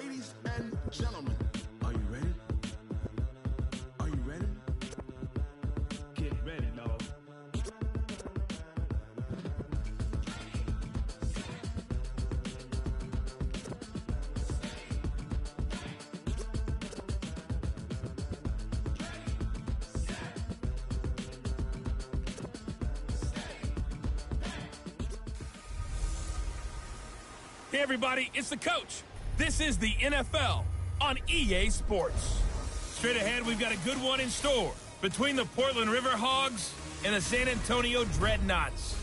Ladies and gentlemen, are you ready? Are you ready? Get ready, dog. Hey everybody, it's the coach. This is the NFL on EA Sports. Straight ahead, we've got a good one in store between the Portland Riverhogs and the San Antonio Dreadnoughts.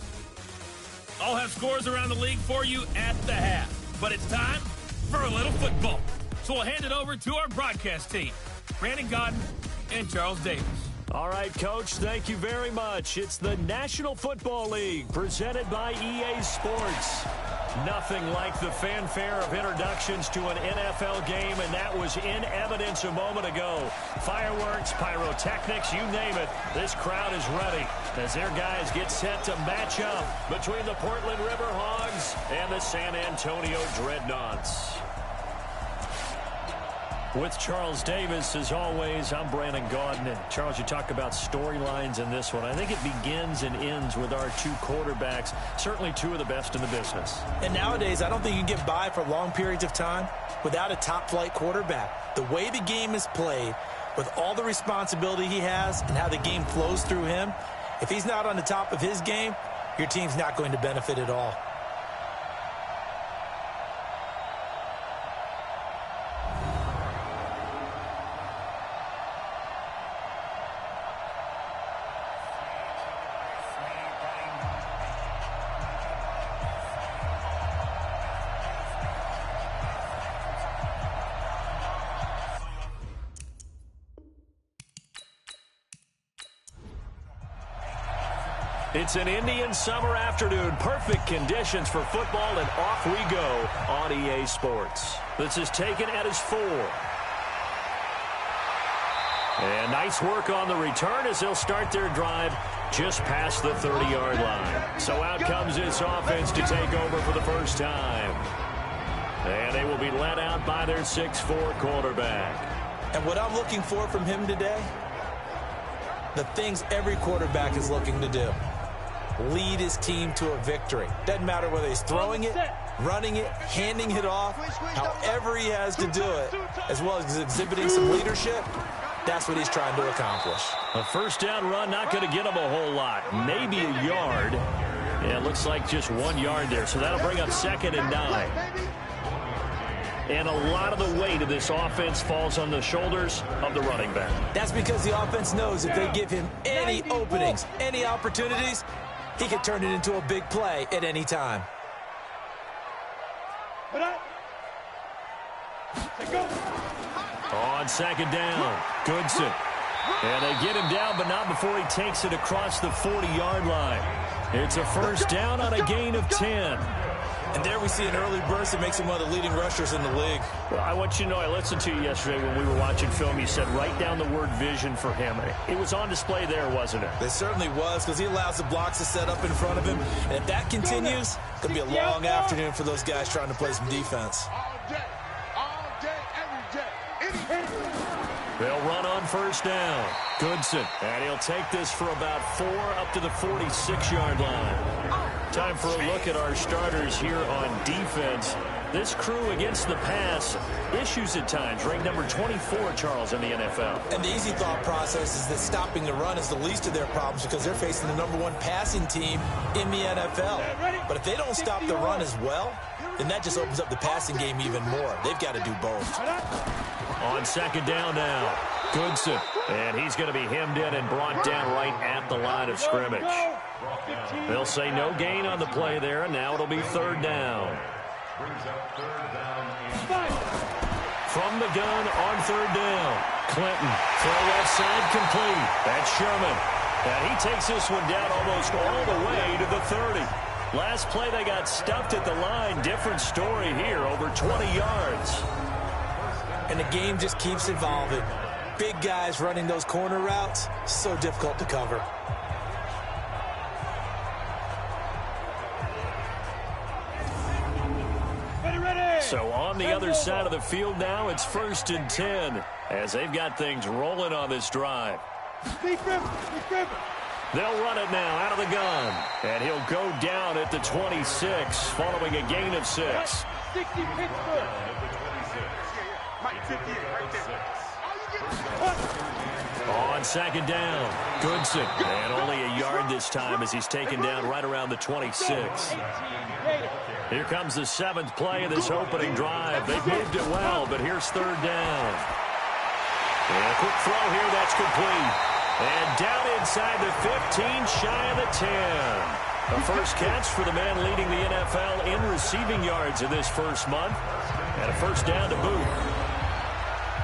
I'll have scores around the league for you at the half, but it's time for a little football. So we'll hand it over to our broadcast team, Brandon Godden and Charles Davis. All right, Coach, thank you very much. It's the National Football League presented by EA Sports. Nothing like the fanfare of introductions to an NFL game, and that was in evidence a moment ago. Fireworks, pyrotechnics, you name it. This crowd is ready as their guys get set to match up between the Portland Riverhogs and the San Antonio Dreadnoughts. With Charles Davis, as always, I'm Brandon Godden. And Charles, you talk about storylines in this one. I think it begins and ends with our two quarterbacks, certainly two of the best in the business. And nowadays, I don't think you can get by for long periods of time without a top-flight quarterback. The way the game is played, with all the responsibility he has and how the game flows through him, if he's not on the top of his game, your team's not going to benefit at all. It's an Indian summer afternoon. Perfect conditions for football, and off we go on EA Sports. This is taken at his 4. And nice work on the return as they'll start their drive just past the 30-yard line. So out comes this offense to take over for the first time. And they will be led out by their 6'4 quarterback. And what I'm looking for from him today, the things every quarterback is looking to do. Lead his team to a victory. Doesn't matter whether he's throwing it, running it, handing it off, however he has to do it, as well as exhibiting some leadership, that's what he's trying to accomplish. A first down run, not going to get him a whole lot. Maybe a yard. Yeah, it looks like just 1 yard there, so that'll bring up 2nd and 9. And a lot of the weight of this offense falls on the shoulders of the running back. That's because the offense knows if they give him any openings, any opportunities, he can turn it into a big play at any time. On 2nd down, Goodson. And they get him down, but not before he takes it across the 40-yard line. It's a first down on a gain of 10. And there we see an early burst that makes him one of the leading rushers in the league. Well, I want you to know, I listened to you yesterday when we were watching film. You said write down the word vision for him. It was on display there, wasn't it? It certainly was, because he allows the blocks to set up in front of him. And if that continues, it's going to be a long afternoon for those guys trying to play some defense. All day, every day. They'll run on first down. Goodson. And he'll take this for about 4 up to the 46-yard line. Time for a look at our starters here on defense. This crew against the pass, issues at times. Ranked number 24, Charles, in the NFL. And the easy thought process is that stopping the run is the least of their problems because they're facing the number 1 passing team in the NFL. But if they don't stop the run as well, then that just opens up the passing game even more. They've got to do both. On 2nd down now, Goodson. And he's going to be hemmed in and brought down right at the line of scrimmage. They'll say no gain on the play there, and now it'll be 3rd down. From the gun on 3rd down, Clinton. Throw left side complete. That's Sherman. And he takes this one down almost all the way to the 30. Last play they got stuffed at the line. Different story here, over 20 yards. And the game just keeps evolving. Big guys running those corner routes, so difficult to cover. So on the other side of the field now, it's 1st and 10 as they've got things rolling on this drive. They'll run it now out of the gun, and he'll go down at the 26 following a gain of 6. On 2nd down, Goodson, and only a yard this time as he's taken down right around the 26. Here comes the 7th play of this opening drive. They've moved it well, but here's 3rd down. And a quick throw here, that's complete. And down inside the 15, shy of the 10. A first catch for the man leading the NFL in receiving yards in this first month. And a first down to boot.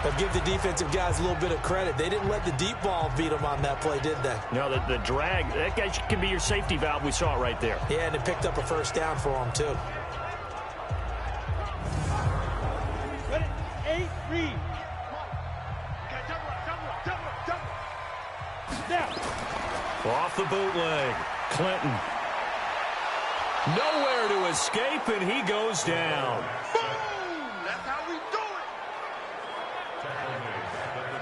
But give the defensive guys a little bit of credit. They didn't let the deep ball beat them on that play, did they? No, the drag, that guy can be your safety valve. We saw it right there. Yeah, and it picked up a first down for them, too. Off the bootleg, Clinton. Nowhere to escape, and he goes down. That's how we do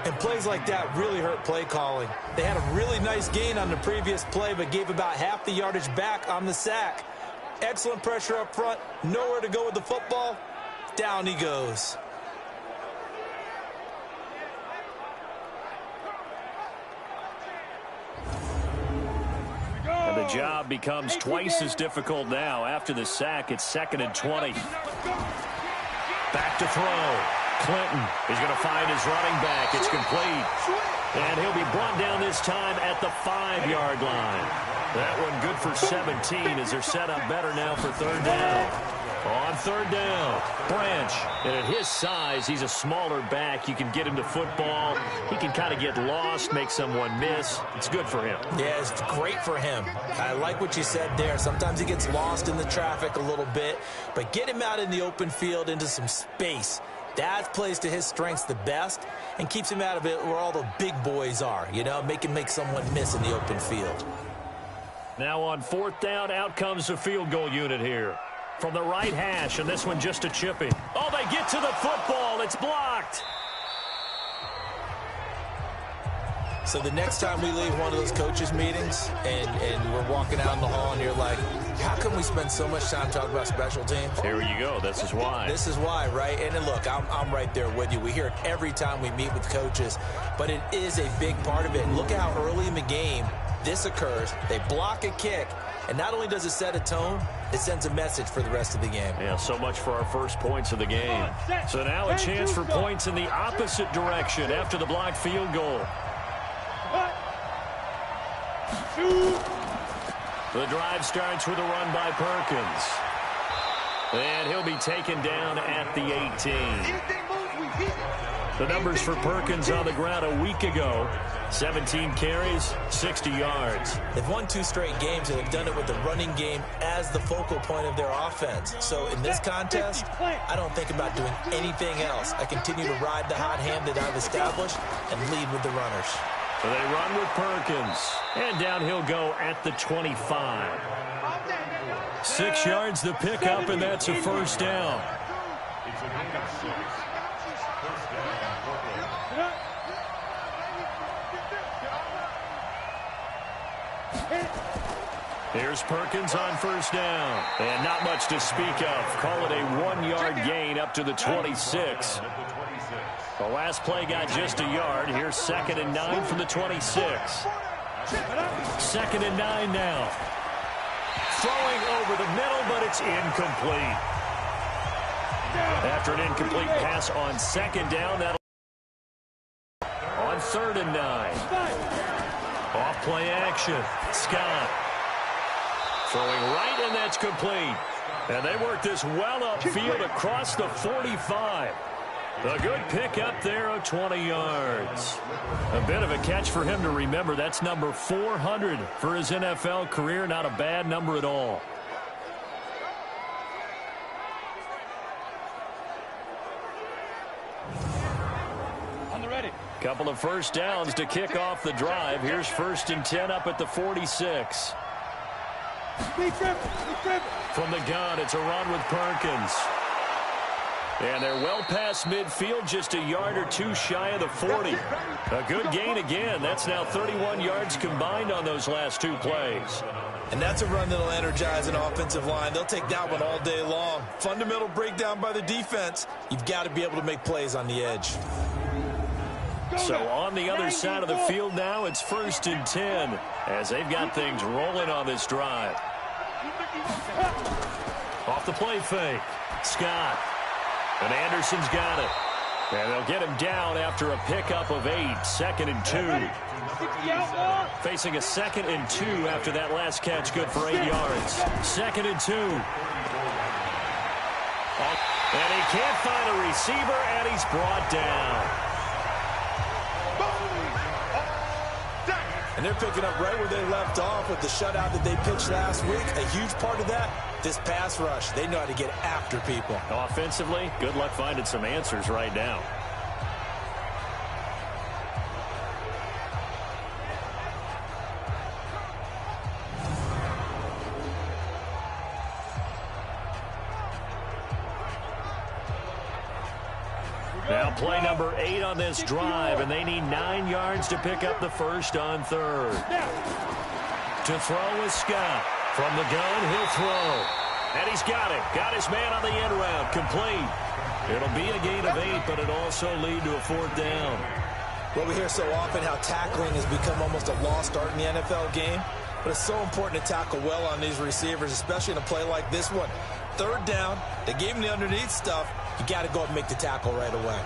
it. And plays like that really hurt play calling. They had a really nice gain on the previous play, but gave about half the yardage back on the sack. Excellent pressure up front. Nowhere to go with the football. Down he goes. And the job becomes twice as difficult now. After the sack, it's 2nd and 20. Back to throw. Clinton is going to find his running back. It's complete. And he'll be brought down this time at the 5-yard line. That one good for 17 as they're set up better now for 3rd down. On 3rd down, Branch. And at his size, he's a smaller back. You can get him to football. He can kind of get lost, make someone miss. It's good for him. Yeah, it's great for him. I like what you said there. Sometimes he gets lost in the traffic a little bit. But get him out in the open field into some space. That plays to his strengths the best and keeps him out of it where all the big boys are. You know, make someone miss in the open field. Now on 4th down, out comes the field goal unit here. From the right hash, and this one just a chipping. Oh, they get to the football. It's blocked. So the next time we leave one of those coaches' meetings and we're walking out in the hall and you're like, how can we spend so much time talking about special teams? Here you go. This is why. This is why, right? And then look, I'm right there with you. We hear it every time we meet with coaches, but it is a big part of it. Look at how early in the game this occurs. They block a kick, and not only does it set a tone, it sends a message for the rest of the game. Yeah, so much for our first points of the game. So now a chance for points in the opposite direction after the blocked field goal. The drive starts with a run by Perkins. And he'll be taken down at the 18. The numbers for Perkins on the ground a week ago. 17 carries, 60 yards. They've won 2 straight games, and they've done it with the running game as the focal point of their offense. So in this contest, I don't think about doing anything else. I continue to ride the hot hand that I've established and lead with the runners. So they run with Perkins. And down he'll go at the 25. 6 yards the pickup, and that's a first down. Here's Perkins on first down. And not much to speak of. Call it a 1-yard gain up to the 26. The last play got just a yard. Here's 2nd and 9 from the 26. 2nd and 9 now. Throwing over the middle, but it's incomplete. After an incomplete pass on 2nd down, that'll on 3rd and 9. Off play action. Scott. Throwing right, and that's complete. And they work this well upfield across the 45. A good pickup there of 20 yards. A bit of a catch for him to remember. That's number 400 for his NFL career. Not a bad number at all. On the ready. Couple of first downs to kick off the drive. Here's 1st and 10 up at the 46. From the gun, it's a run with Perkins. And they're well past midfield, just a yard or two shy of the 40. A good gain again. That's now 31 yards combined on those last two plays. And that's a run that'll energize an offensive line. They'll take that one all day long. Fundamental breakdown by the defense. You've got to be able to make plays on the edge. So on the other side of the field now, it's 1st and 10 as they've got things rolling on this drive. Off the play fake. Scott. And Anderson's got it. And they'll get him down after a pickup of 8. 2nd and 2. Facing a 2nd and 2 after that last catch, good for 8 yards. 2nd and 2. And he can't find a receiver, and he's brought down. And they're picking up right where they left off with the shutout that they pitched last week. A huge part of that, this pass rush. They know how to get after people. Offensively, good luck finding some answers right now. Now play number 8 on this drive, and they need 9 yards to pick up the first on 3rd. To throw is Scott. From the gun, he'll throw. And he's got it. Got his man on the end route. Complete. It'll be a gain of 8, but it'll also lead to a 4th down. Well, we hear so often how tackling has become almost a lost art in the NFL game. But it's so important to tackle well on these receivers, especially in a play like this one. 3rd down, they gave him the underneath stuff. You got to go up and make the tackle right away.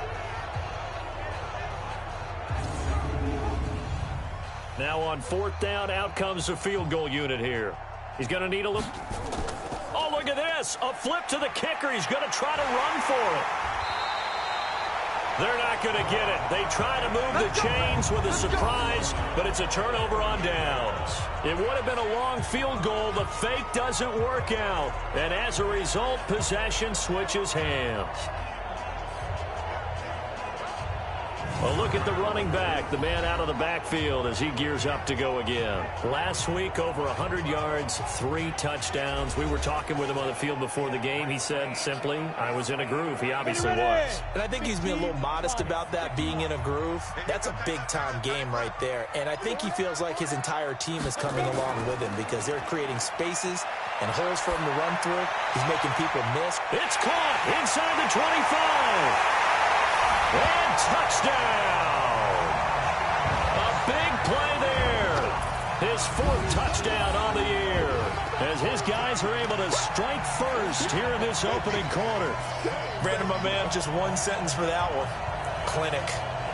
Now on 4th down, out comes the field goal unit here. He's going to need a look. Oh, look at this. A flip to the kicker. He's going to try to run for it. They're not going to get it. They try to move the chains with a surprise, but it's a turnover on downs. It would have been a long field goal. The fake doesn't work out. And as a result, possession switches hands. A look at the running back, the man out of the backfield as he gears up to go again. Last week, over 100 yards, 3 touchdowns. We were talking with him on the field before the game. He said simply, I was in a groove. He obviously was. And I think he's being a little modest about that, being in a groove. That's a big-time game right there. And I think he feels like his entire team is coming along with him because they're creating spaces and holes for him to run through. He's making people miss. It's caught inside the 25. And touchdown! A big play there. His 4th touchdown on the year. As his guys are able to strike first here in this opening quarter. Brandon, my man, just one sentence for that one. Clinic.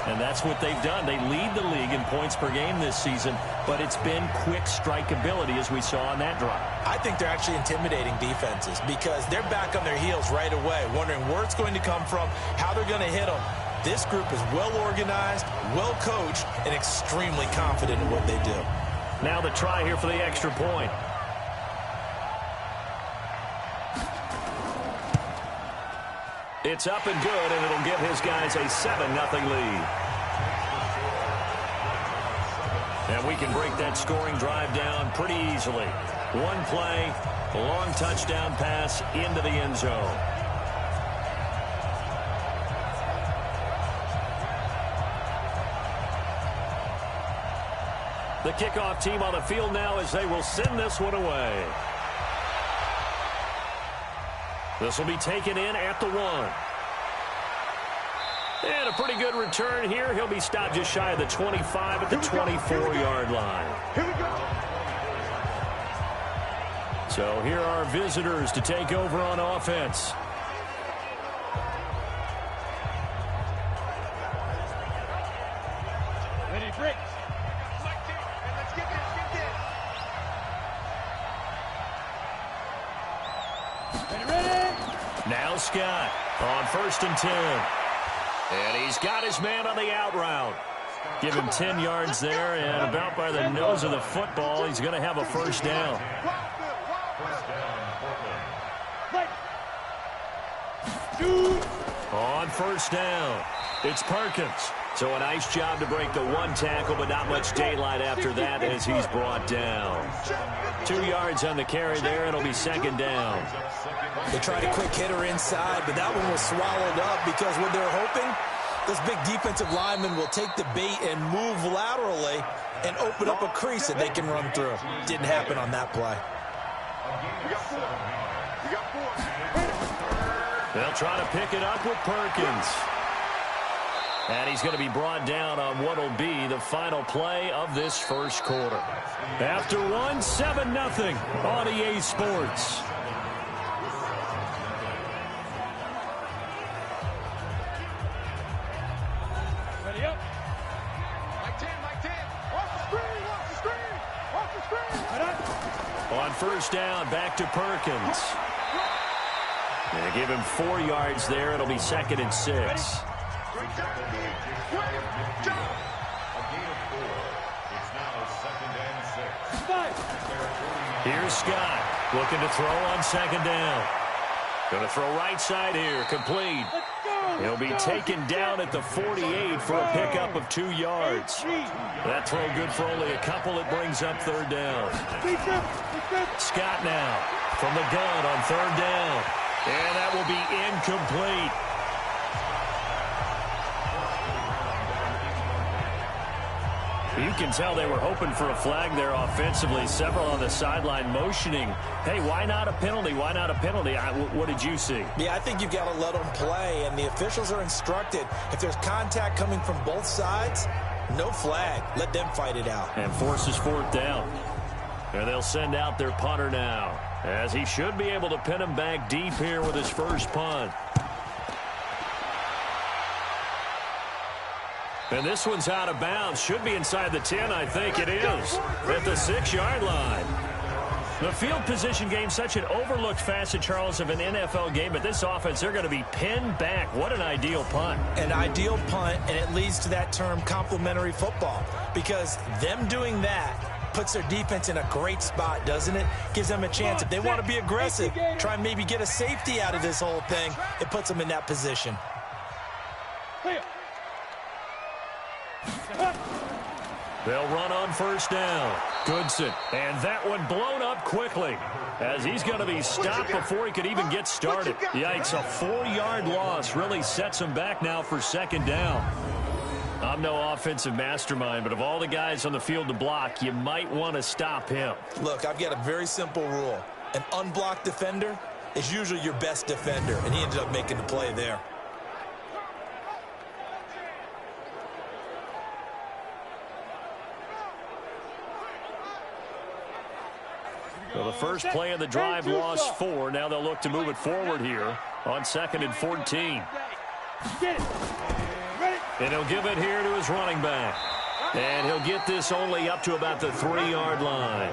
And that's what they've done. They lead the league in points per game this season, but it's been quick strikeability as we saw on that drive. I think they're actually intimidating defenses because they're back on their heels right away, wondering where it's going to come from, how they're going to hit them. This group is well organized, well coached, and extremely confident in what they do. Now the try here for the extra point. It's up and good, and it'll give his guys a 7-0 lead. And we can break that scoring drive down pretty easily. One play, a long touchdown pass into the end zone. The kickoff team on the field now as they will send this one away. This will be taken in at the 1. And a pretty good return here. He'll be stopped just shy of the 25 at the 24-yard line. Here we go. So here are visitors to take over on offense. Ready, break. Now Scott on 1st and 10. And he's got his man on the out route. Give him 10 yards there, and about by the nose of the football, he's going to have a 1st down. On 1st down, it's Perkins. So a nice job to break the one tackle, but not much daylight after that as he's brought down. 2 yards on the carry there. It'll be second down. They tried a quick hitter inside, but that one was swallowed up because what they're hoping, this big defensive lineman will take the bait and move laterally and open up a crease that they can run through. Didn't happen on that play. They'll try to pick it up with Perkins. And he's going to be brought down on what will be the final play of this first quarter. After one, 7-0 on EA Sports. Ready up. Mike 10. Off the screen. Right up. On first down, back to Perkins. They give him 4 yards there. It'll be 2nd and 6. Here's Scott looking to throw on 2nd down. Going to throw right side here, complete. He'll be taken down at the 48 for a pickup of 2 yards. That throw good for only a couple. It brings up 3rd down. Scott now from the gun on 3rd down. And that will be incomplete. You can tell they were hoping for a flag there offensively. Several on the sideline motioning. Hey, why not a penalty? Why not a penalty? What did you see? Yeah, I think you've got to let them play, and the officials are instructed. If there's contact coming from both sides, no flag. Let them fight it out. And forces 4th down. And they'll send out their punter now, as he should be able to pin him back deep here with his first punt. And this one's out of bounds. Should be inside the 10, I think it is. At the 6-yard line. The field position game, such an overlooked facet, Charles, of an NFL game. But this offense, they're going to be pinned back. What an ideal punt. An ideal punt, and it leads to that term complementary football. Because them doing that puts their defense in a great spot, doesn't it? Gives them a chance. If they want to be aggressive, try and maybe get a safety out of this whole thing, it puts them in that position. They'll run on first down. Goodson. And that one blown up quickly as he's going to be stopped before he could even get started. Yikes, a 4-yard loss really sets him back now for 2nd down. I'm no offensive mastermind, but of all the guys on the field to block, you might want to stop him. Look, I've got a very simple rule. An unblocked defender is usually your best defender, and he ended up making the play there. Well, the first play of the drive lost 4. Now they'll look to move it forward here on 2nd and 14. And he'll give it here to his running back. And he'll get this only up to about the 3-yard line.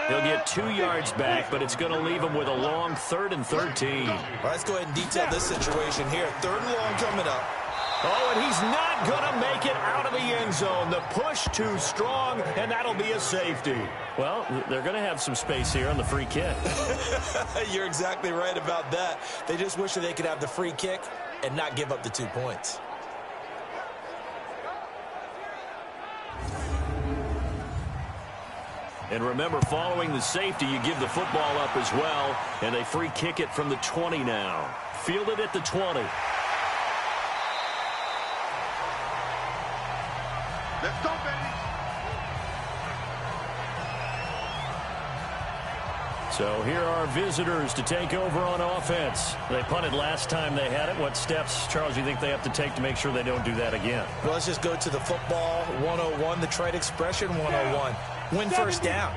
He'll get 2 yards back, but it's going to leave him with a long 3rd and 13. All right, let's go ahead and detail this situation here. 3rd and long coming up. Oh, and he's not going to make it out of the end zone. The push too strong, and that'll be a safety. Well, they're going to have some space here on the free kick. You're exactly right about that. They just wish that they could have the free kick and not give up the 2 points. And remember, following the safety, you give the football up as well, and they free kick it from the 20 now. Fielded at the 20. Let's go, baby. So here are visitors to take over on offense. They punted last time they had it. What steps, Charles, you think they have to take to make sure they don't do that again? Well, let's just go to the football 101, the trade expression 101. Win first down.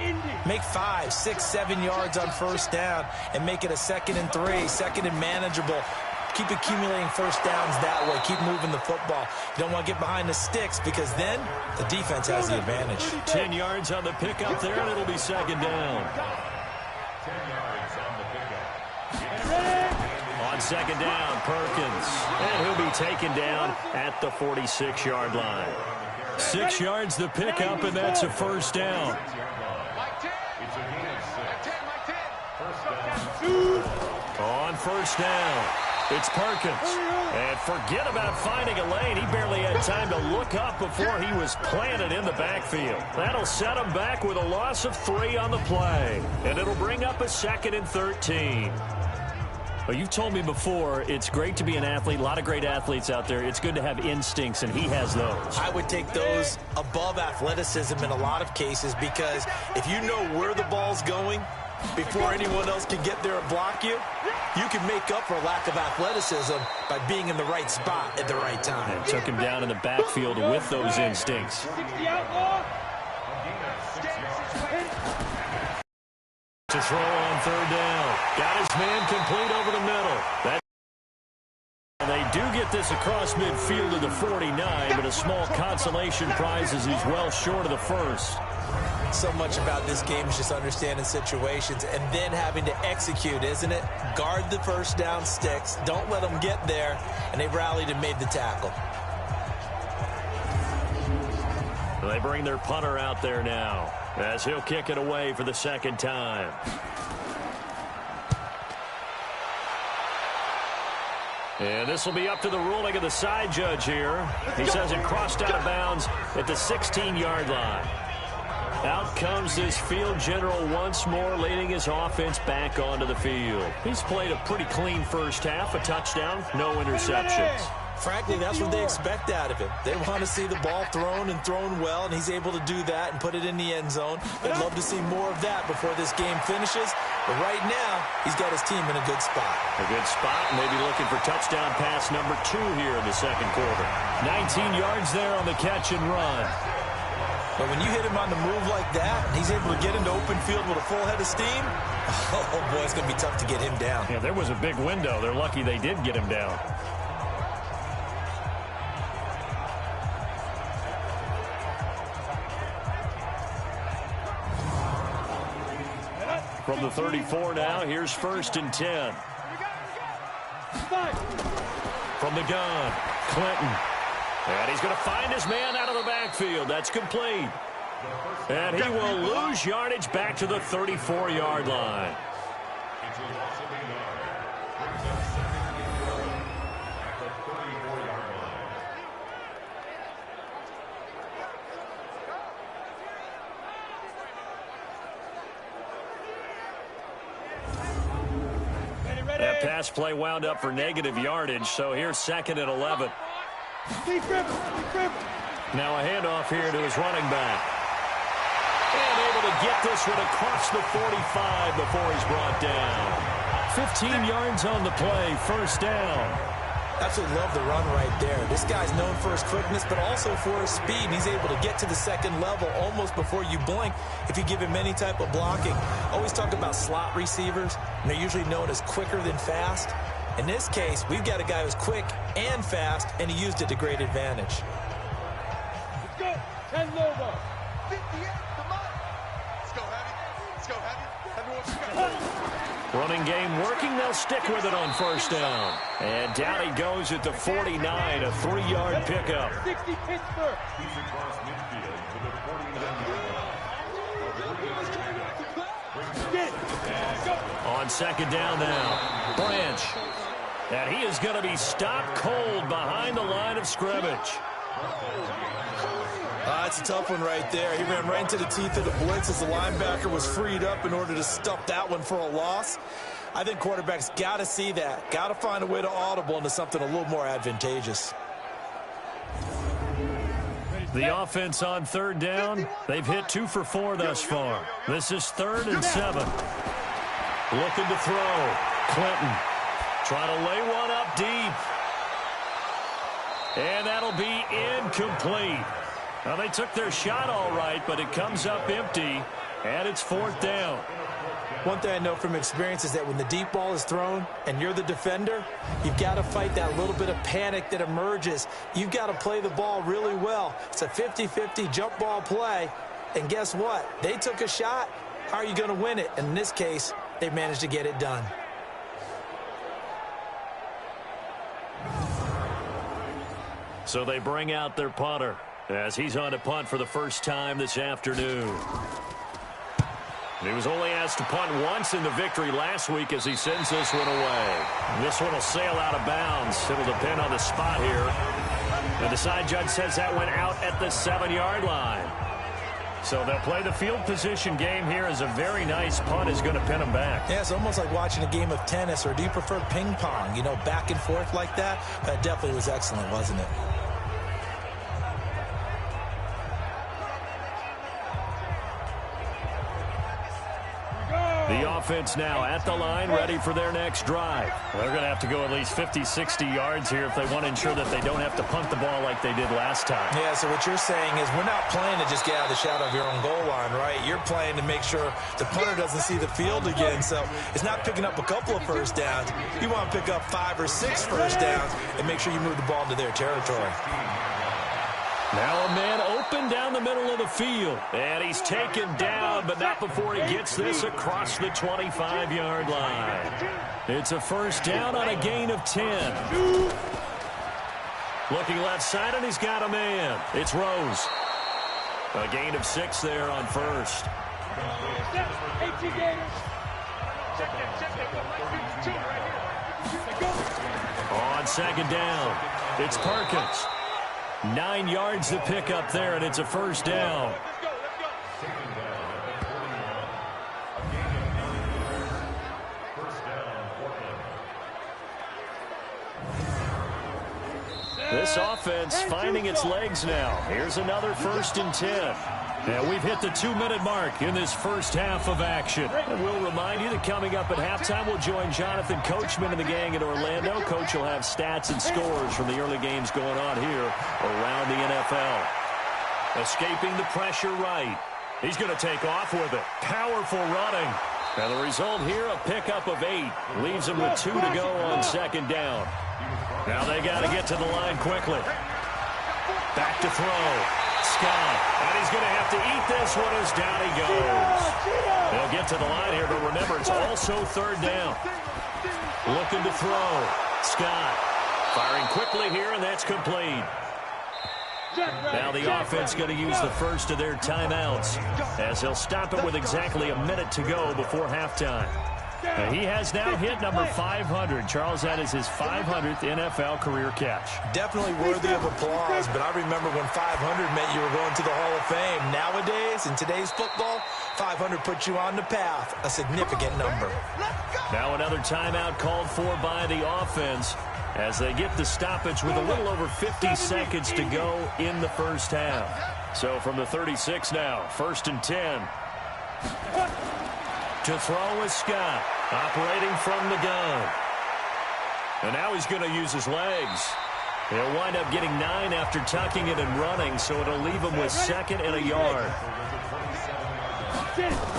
Make 5, 6, 7 yards on first down and make it a 2nd and 3, 2nd and manageable. Keep accumulating first downs that way. Keep moving the football. You don't want to get behind the sticks because then the defense has the advantage. 10 yards on the pickup there, and it'll be 2nd down. 10 yards on the pickup. On 2nd down, Perkins. And he'll be taken down at the 46-yard line. 6 yards the pickup, and that's a first down. On first down. It's Perkins. And forget about finding a lane. He barely had time to look up before he was planted in the backfield. That'll set him back with a loss of 3 on the play. And it'll bring up a 2nd and 13. Well, you've told me before, it's great to be an athlete. A lot of great athletes out there. It's good to have instincts, and he has those. I would take those above athleticism in a lot of cases, because if you know where the ball's going before anyone else can get there and block you, you can make up for lack of athleticism by being in the right spot at the right time. And took him down in the backfield with those instincts. To throw on 3rd down. Got his man complete over the middle. They do get this across midfield to the 49, but a small consolation prize as he's well short of the first. So much about this game is just understanding situations and then having to execute, isn't it? Guard the first down sticks. Don't let them get there. And they've rallied and made the tackle. They bring their punter out there now as he'll kick it away for the 2nd time. And this will be up to the ruling of the side judge here. He says it crossed out of bounds at the 16-yard line. Out comes this field general once more, leading his offense back onto the field. He's played a pretty clean first half, a touchdown, no interceptions. Frankly, that's what they expect out of him. They want to see the ball thrown and thrown well, and he's able to do that and put it in the end zone. They'd love to see more of that before this game finishes. But right now, he's got his team in a good spot. A good spot, maybe looking for touchdown pass number 2 here in the 2nd quarter. 19 yards there on the catch and run. But when you hit him on the move like that, and he's able to get into open field with a full head of steam, oh boy, it's going to be tough to get him down. Yeah, there was a big window. They're lucky they did get him down. From the 34 now, here's 1st and 10. From the gun, Clinton. And he's going to find his man out of the backfield. That's complete. And he will lose yardage back to the 34-yard line. That pass play wound up for negative yardage, so here's 2nd and 11. Now a handoff here to his running back. And able to get this one across the 45 before he's brought down. 15 yards on the play, 1st down. Absolutely love the run right there. This guy's known for his quickness, but also for his speed. He's able to get to the 2nd level almost before you blink if you give him any type of blocking. Always talk about slot receivers, and they're usually known as quicker than fast. In this case, we've got a guy who's quick and fast, and he used it to great advantage. Let's go. 10 logo. 58, come on. Let's go heavy. Let's go heavy. Everyone, running game working. They'll stick with it on 1st down. And down he goes at the 49, a 3-yard pickup. 60 Pittsburgh. He's across midfield to the 49. On 2nd down now, Branch. And he is going to be stopped cold behind the line of scrimmage. That's a tough one right there. He ran right into the teeth of the blitz as the linebacker was freed up in order to stuff that one for a loss. I think quarterbacks got to see that. Got to find a way to audible into something a little more advantageous. The offense on 3rd down, they've hit 2 for 4 thus far. This is 3rd and 7. Looking to throw. Clinton trying to lay one up deep. And that'll be incomplete. Now, they took their shot all right, but it comes up empty, and it's 4th down. One thing I know from experience is that when the deep ball is thrown and you're the defender, you've got to fight that little bit of panic that emerges. You've got to play the ball really well. It's a 50-50 jump ball play, and guess what? They took a shot. How are you going to win it? And in this case, they managed to get it done. So they bring out their punter as he's on to punt for the first time this afternoon. He was only asked to punt once in the victory last week as he sends this one away. This one will sail out of bounds. It'll depend on the spot here. And the side judge says that went out at the 7-yard line. So they'll play the field position game here as a very nice punt is going to pin them back. Yeah, it's almost like watching a game of tennis, or do you prefer ping pong? You know, back and forth like that? That definitely was excellent, wasn't it? The offense now at the line, ready for their next drive. They're going to have to go at least 50, 60 yards here if they want to ensure that they don't have to punt the ball like they did last time. Yeah, so what you're saying is we're not playing to just get out of the shadow of your own goal line, right? You're playing to make sure the punter doesn't see the field again. So it's not picking up a couple of first downs. You want to pick up 5 or 6 first downs and make sure you move the ball into their territory. Now a man open down the middle of the field. And he's taken down, but not before he gets this across the 25-yard line. It's a first down on a gain of 10. Looking left side, and he's got a man. It's Rose. A gain of 6 there on first. On second down, it's Perkins. 9 yards to pick up there, and it's a first down. This offense finding its legs now. Here's another 1st and 10. And we've hit the 2-minute mark in this first half of action. And we'll remind you that coming up at halftime, we'll join Jonathan Coachman and the gang in Orlando. Coach will have stats and scores from the early games going on here around the NFL. Escaping the pressure right. He's going to take off with it. Powerful running. And the result here, a pickup of 8. Leaves him with 2 to go on second down. Now they got to get to the line quickly. Back to throw. Scott, and he's going to have to eat this one as down he goes. They'll get to the line here, but remember, it's also 3rd down. Looking to throw. Scott firing quickly here, and that's complete. Now the offense going to use the first of their timeouts as they'll stop it with exactly a minute to go before halftime. And he has now hit number 500. Charles, that is his 500th NFL career catch. Definitely worthy of applause, but I remember when 500 meant you were going to the Hall of Fame. Nowadays, in today's football, 500 puts you on the path, a significant number. Now another timeout called for by the offense as they get the stoppage with a little over 50 seconds to go in the first half. So from the 36 now, 1st and 10. To throw is Scott, operating from the gun. And now he's going to use his legs. He'll wind up getting 9 after tucking it and running, so it'll leave him with 2nd and a yard.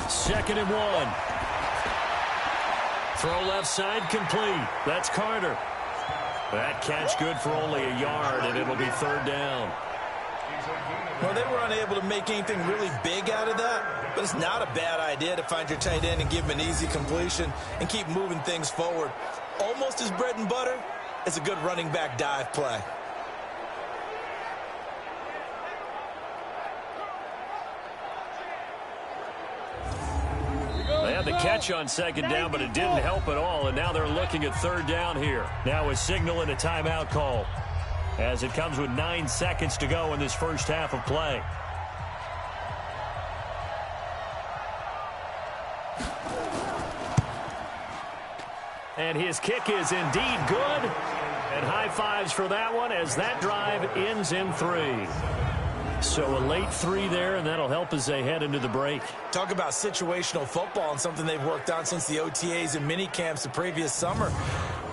2nd and 1. Throw left side complete. That's Carter. That catch good for only a yard, and it'll be 3rd down. Well, they were unable to make anything really big out of that, but it's not a bad idea to find your tight end and give him an easy completion and keep moving things forward. Almost as bread and butter as a good running back dive play. They had the catch on 2nd down, but it didn't help at all, and now they're looking at 3rd down here. Now a signal and a timeout call, as it comes with 9 seconds to go in this first half of play. And his kick is indeed good. And high fives for that one as that drive ends in 3. So a late 3 there, and that'll help as they head into the break. Talk about situational football and something they've worked on since the OTAs and mini camps the previous summer.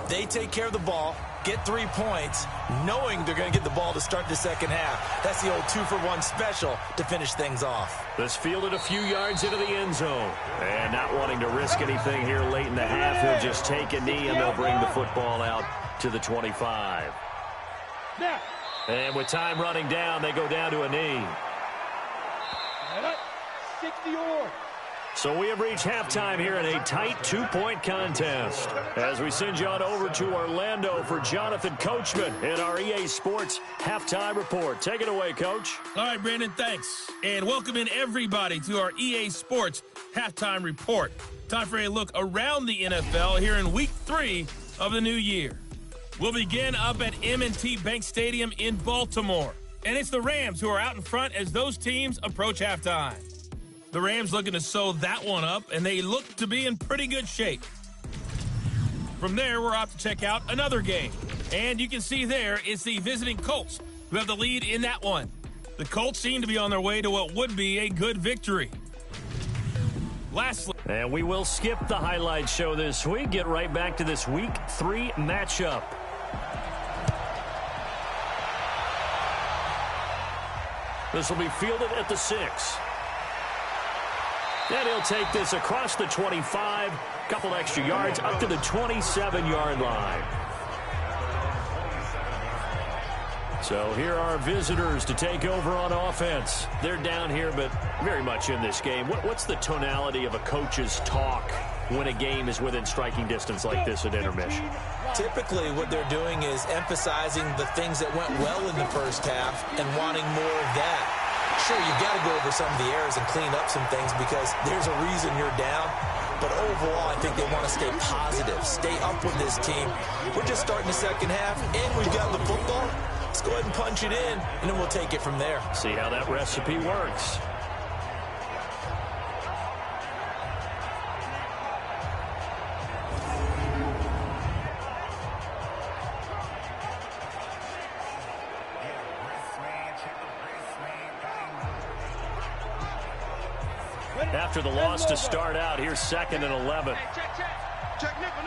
They take care of the ball, get 3 points, knowing they're going to get the ball to start the second half. That's the old 2-for-1 special to finish things off. This fielded a few yards into the end zone. And not wanting to risk anything here late in the half, he'll just take a knee and they'll bring the football out to the 25. And with time running down, they go down to a knee. 60-yard. So we have reached halftime here in a tight 2-point contest. As we send you on over to Orlando for Jonathan Coachman in our EA Sports Halftime Report. Take it away, Coach. All right, Brandon, thanks. And welcome in everybody to our EA Sports halftime report. Time for a look around the NFL here in Week 3 of the new year. We'll begin up at M&T Bank Stadium in Baltimore. And it's the Rams who are out in front as those teams approach halftime. The Rams looking to sew that one up, and they look to be in pretty good shape. From there, we're off to check out another game. And you can see there, it's the visiting Colts who have the lead in that one. The Colts seem to be on their way to what would be a good victory. Lastly, and we will skip the highlight show this week. Get right back to this Week 3 matchup. This will be fielded at the 6. And he'll take this across the 25, couple extra yards up to the 27-yard line. So here are visitors to take over on offense. They're down here, but very much in this game. What's the tonality of a coach's talk when a game is within striking distance like this at intermission? Typically, what they're doing is emphasizing the things that went well in the first half and wanting more of that. Sure, you've got to go over some of the errors and clean up some things because there's a reason you're down. But overall, I think they want to stay positive, stay up with this team. We're just starting the second half, and we've got the football. Let's go ahead and punch it in, and then we'll take it from there. See how that recipe works. After the loss to start out, here's 2nd and 11. Check, nickel.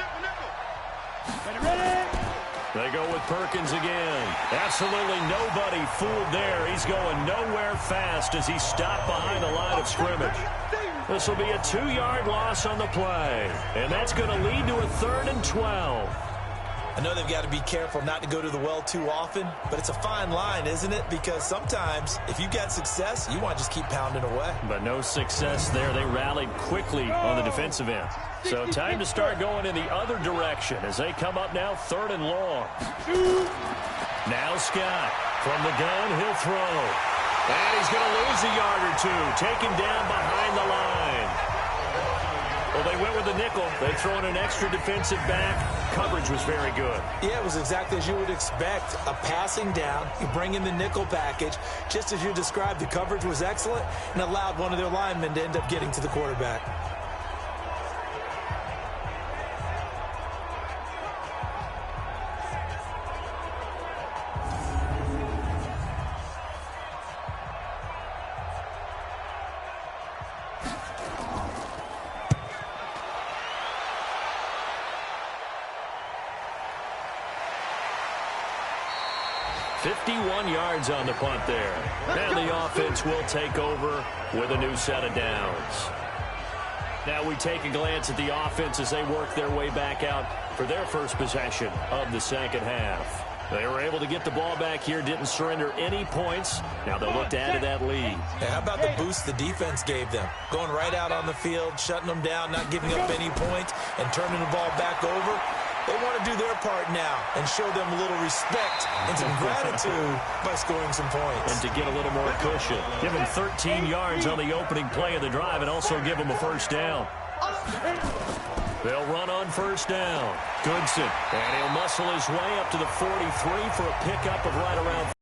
They go with Perkins again. Absolutely nobody fooled there. He's going nowhere fast as he stopped behind the line of scrimmage. This will be a 2-yard loss on the play. And that's going to lead to a 3rd and 12. I know they've got to be careful not to go to the well too often, but it's a fine line, isn't it? Because sometimes, if you got success, you want to just keep pounding away. But no success there. They rallied quickly on the defensive end. So time to start going in the other direction as they come up now 3rd and long. Now Scott from the gun, he'll throw. And he's going to lose a yard or two. Taken down behind the line. Well, they went with the nickel. They throw in an extra defensive back. Coverage was very good. Yeah, it was exactly as you would expect. A passing down. You bring in the nickel package. Just as you described, the coverage was excellent and allowed one of their linemen to end up getting to the quarterback. Yards on the punt there. And the offense will take over with a new set of downs. Now we take a glance at the offense as they work their way back out for their first possession of the second half. They were able to get the ball back here, didn't surrender any points. Now they'll look to add to that lead. Yeah, how about the boost the defense gave them? Going right out on the field, shutting them down, not giving up any points, and turning the ball back over. They want to do their part now and show them a little respect and some gratitude by scoring some points. And to get a little more cushion. Give them 13 yards on the opening play of the drive and also give them a first down. They'll run on first down. Goodson. And he'll muscle his way up to the 43 for a pickup of right around.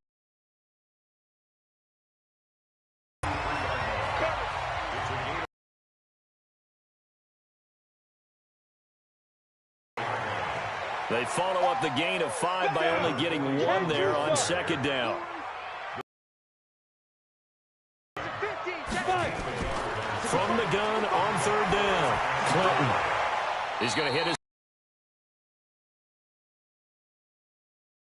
They follow up the gain of 5 by only getting 1 there on second down. From the gun on third down, Clinton. He's going to hit his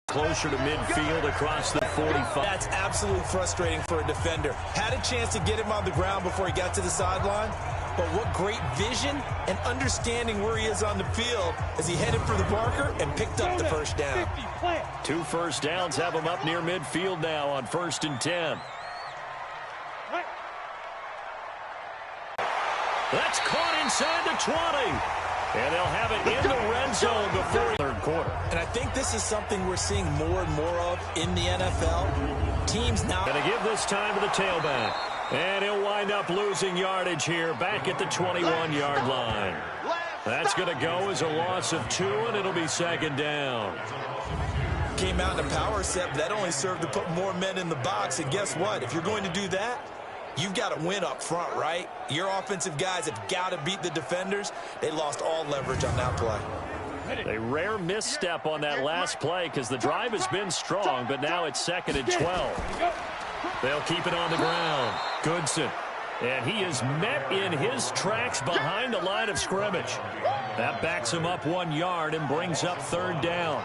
closer to midfield across the 45. That's absolutely frustrating for a defender. Had a chance to get him on the ground before he got to the sideline. But what great vision and understanding where he is on the field as he headed for the marker and picked up the first down. 2 first downs have him up near midfield now on 1st and 10. That's caught inside the 20. And they'll have it in the red zone before the 3rd quarter. And I think this is something we're seeing more and more of in the NFL. Teams now going to give this time to the tailback. And he'll wind up losing yardage here back at the 21-yard line. That's going to go as a loss of 2, and it'll be second down. Came out in a power set, but that only served to put more men in the box. And guess what? If you're going to do that, you've got to win up front, right? Your offensive guys have got to beat the defenders. They lost all leverage on that play. A rare misstep on that last play because the drive has been strong, but now it's second and 12. They'll keep it on the ground. Goodson. And he is met in his tracks behind the line of scrimmage. That backs him up 1 yard and brings up third down.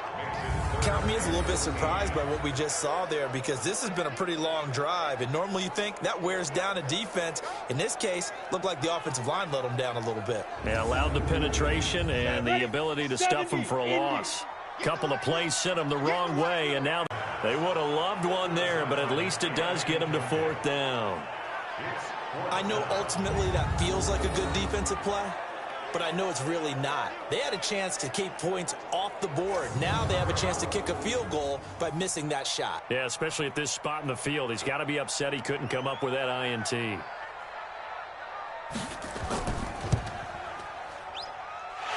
Count me as a little bit surprised by what we just saw there, because this has been a pretty long drive, and normally you think that wears down a defense. In this case, looked like the offensive line let them down a little bit. Yeah, allowed the penetration and the ability to stuff them for a loss. Couple of plays sent them the wrong way, and now they would have loved one there, but at least it does get them to fourth down. I know ultimately that feels like a good defensive play, but I know it's really not. They had a chance to keep points off the board. Now they have a chance to kick a field goal by missing that shot. Yeah, especially at this spot in the field. He's got to be upset he couldn't come up with that INT.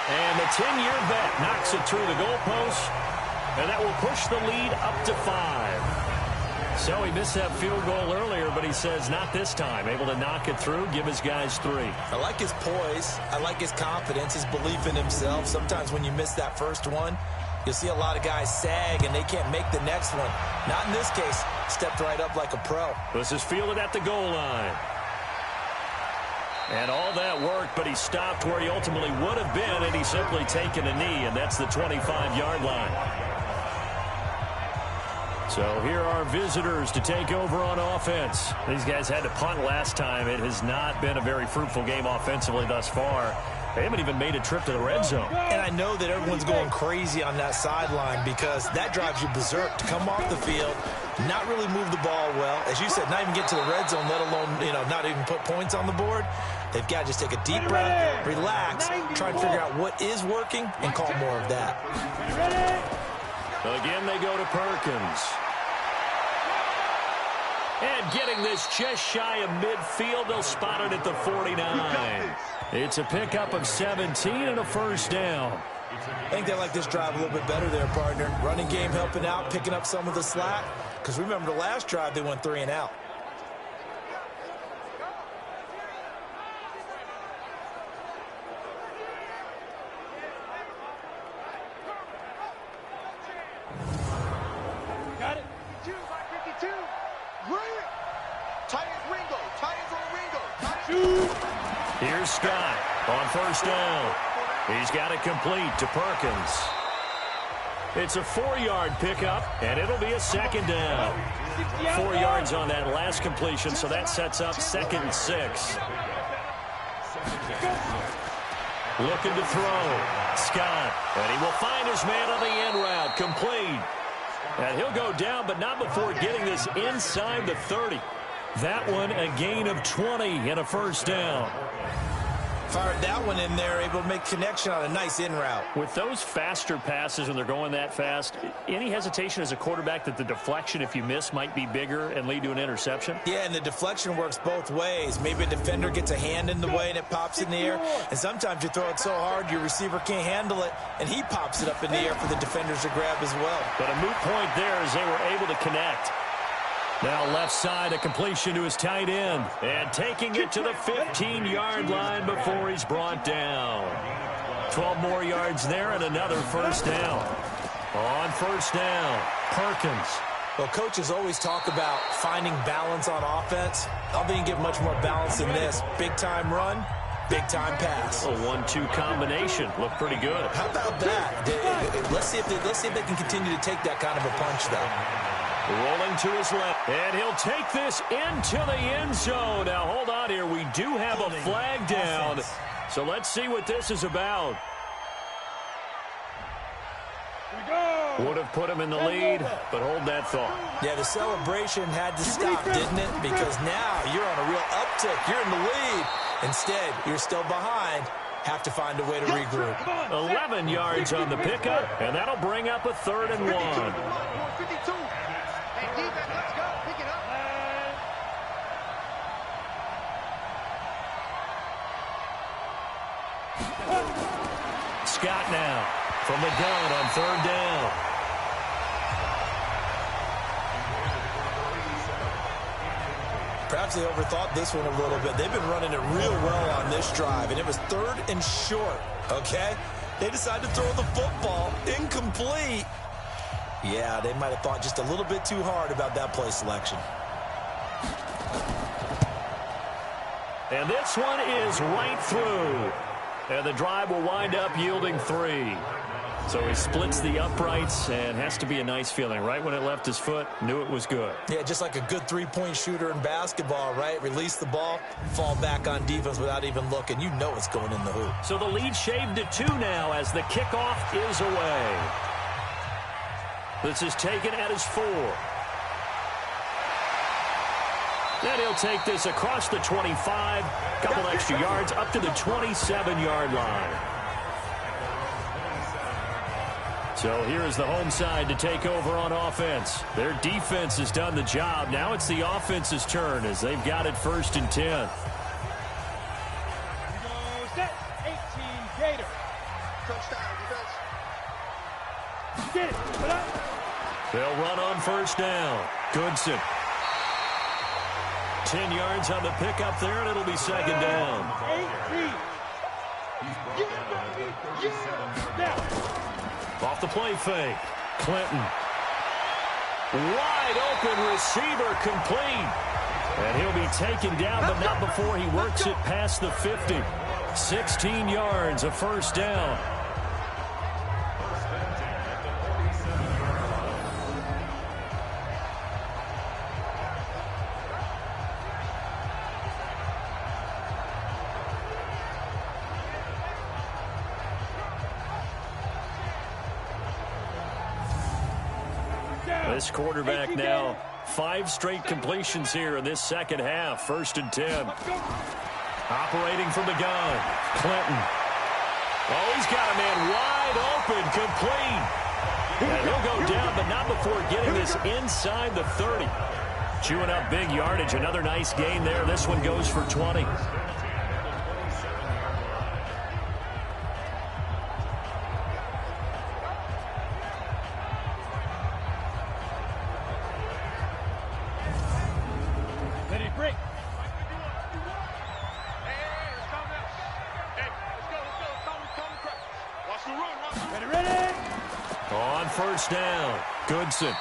And the 10-year vet knocks it through the goalpost, and that will push the lead up to 5. So he missed that field goal earlier, but he says not this time. Able to knock it through, give his guys 3. I like his poise. I like his confidence, his belief in himself. Sometimes when you miss that first one, you'll see a lot of guys sag and they can't make the next one. Not in this case. Stepped right up like a pro. This is fielded at the goal line. And all that worked, but he stopped where he ultimately would have been, and he's simply taken a knee, and that's the 25-yard line. So here are visitors to take over on offense. These guys had to punt last time. It has not been a very fruitful game offensively thus far. They haven't even made a trip to the red zone. And I know that everyone's going crazy on that sideline because that drives you berserk to come off the field, not really move the ball well. As you said, not even get to the red zone, let alone, not even put points on the board. They've got to just take a deep breath, relax, try and figure out what is working, and call more of that. Again, they go to Perkins. And getting this just shy of midfield, they'll spot it at the 49. It's a pickup of 17 and a first down. I think they like this drive a little bit better there, partner. Running game helping out, picking up some of the slack. Because remember the last drive, they went 3 and out. Got it. 52 by 52. Titans on Ringo. Here's Scott on first down. He's got it complete to Perkins. It's a 4-yard pickup, and it'll be a second down. 4 yards on that last completion, so that sets up 2nd and 6. Looking to throw. Scott, and he will find his man on the end route, complete. And he'll go down, but not before getting this inside the 30. That one a gain of 20 and a first down. Fired that one in there, able to make connection on a nice in route. With those faster passes when they're going that fast, any hesitation as a quarterback that the deflection, if you miss, might be bigger and lead to an interception? Yeah, and the deflection works both ways. Maybe a defender gets a hand in the way and it pops in the air. And sometimes you throw it so hard your receiver can't handle it, and he pops it up in the air for the defenders to grab as well. But a moot point there as they were able to connect. Now left side, a completion to his tight end. And taking it to the 15-yard line before he's brought down. 12 more yards there and another first down. On first down, Perkins. Well, coaches always talk about finding balance on offense. I don't think you get much more balance than this. Big-time run, big-time pass. A 1-2 combination. Looked pretty good. How about that? Let's see if they can continue to take that kind of a punch, though. Rolling to his left, and he'll take this into the end zone. Now, hold on here. We do have a flag down, so let's see what this is about. Would have put him in the lead, but hold that thought. Yeah, the celebration had to stop, didn't it? Because now you're on a real uptick. You're in the lead. Instead, you're still behind. Have to find a way to regroup. 11 yards on the pickup, and that'll bring up a 3rd and 1. Scott now from the gun on third down. Perhaps they overthought this one a little bit. They've been running it real well on this drive, and it was third and short, okay? They decided to throw the football incomplete. Yeah, they might have thought just a little bit too hard about that play selection. And this one is right through. And the drive will wind up yielding 3. So he splits the uprights, and has to be a nice feeling. Right when it left his foot, knew it was good. Yeah, just like a good three-point shooter in basketball, right? Release the ball, fall back on defense without even looking. You know it's going in the hoop. So the lead shaved to 2 now as the kickoff is away. This is taken at his 4. Then he'll take this across the 25, couple extra yards up to the 27-yard line. So here's the home side to take over on offense. Their defense has done the job. Now it's the offense's turn as they've got it 1st and 10. Set 18 Gator. Touchdown, defense. Get it. They'll run on 1st down. Goodson. 10 yards on the pickup there, and it'll be 2nd down. 18. Off the play fake. Clinton. Wide open receiver complete. And he'll be taken down, but not before he works it past the 50. 16 yards, a 1st down. This quarterback now 5 straight completions here in this second half. 1st and 10. Operating from the gun. Clinton. Oh, he's got a man wide open, complete. And he'll go down, but not before getting this inside the 30. Chewing up big yardage. Another nice gain there. This one goes for 20. On 1st down, Goodson.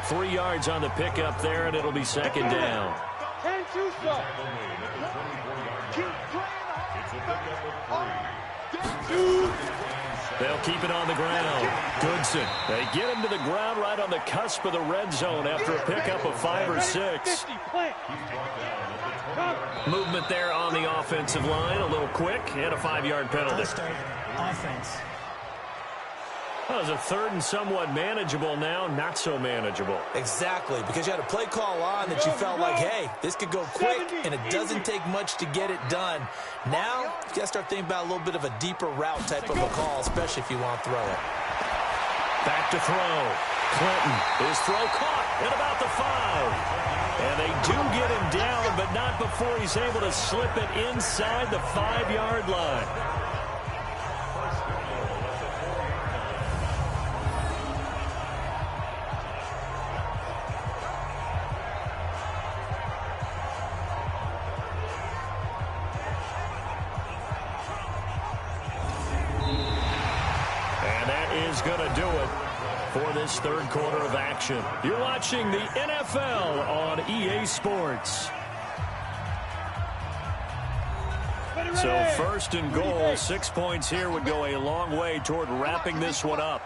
3 yards on the pickup there, and it'll be 2nd down. They'll keep it on the ground. Goodson. They get him to the ground right on the cusp of the red zone after a pickup of 5 or 6. Movement there on the offensive line, a little quick, and a 5-yard penalty. Offense. Well, it was a 3rd and somewhat manageable now, not so manageable. Exactly, because you had a play call on that you felt like, hey, this could go quick, and it doesn't take much to get it done. Now, you got to start thinking about a little bit of a deeper route type of a call, especially if you want to throw it. Back to throw. Clinton. His throw caught at about the 5. And they do get him down, but not before he's able to slip it inside the 5-yard line. Going to do it for this 3rd quarter of action. You're watching the NFL on EA Sports. So 1st and goal, 6 points here would go a long way toward wrapping this one up.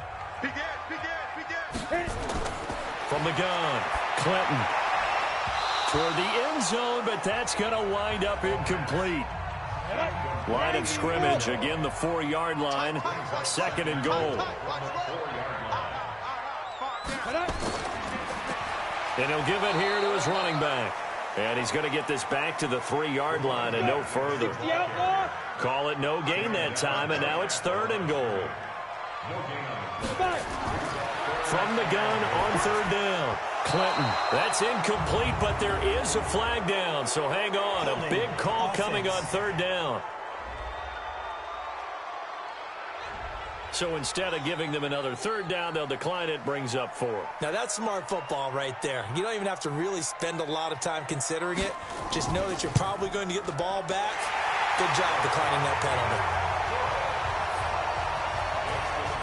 From the gun, Clinton. Toward the end zone, but that's going to wind up incomplete. Line of scrimmage, again the 4-yard line, 2nd and goal. And he'll give it here to his running back. And he's going to get this back to the 3-yard line and no further. Call it no gain that time, and now it's 3rd and goal. From the gun on 3rd down. Clinton. That's incomplete, but there is a flag down, so hang on. A big call coming on 3rd down. So instead of giving them another third down, they'll decline it, brings up 4. Now, that's smart football right there. You don't even have to really spend a lot of time considering it. Just know that you're probably going to get the ball back. Good job declining that penalty.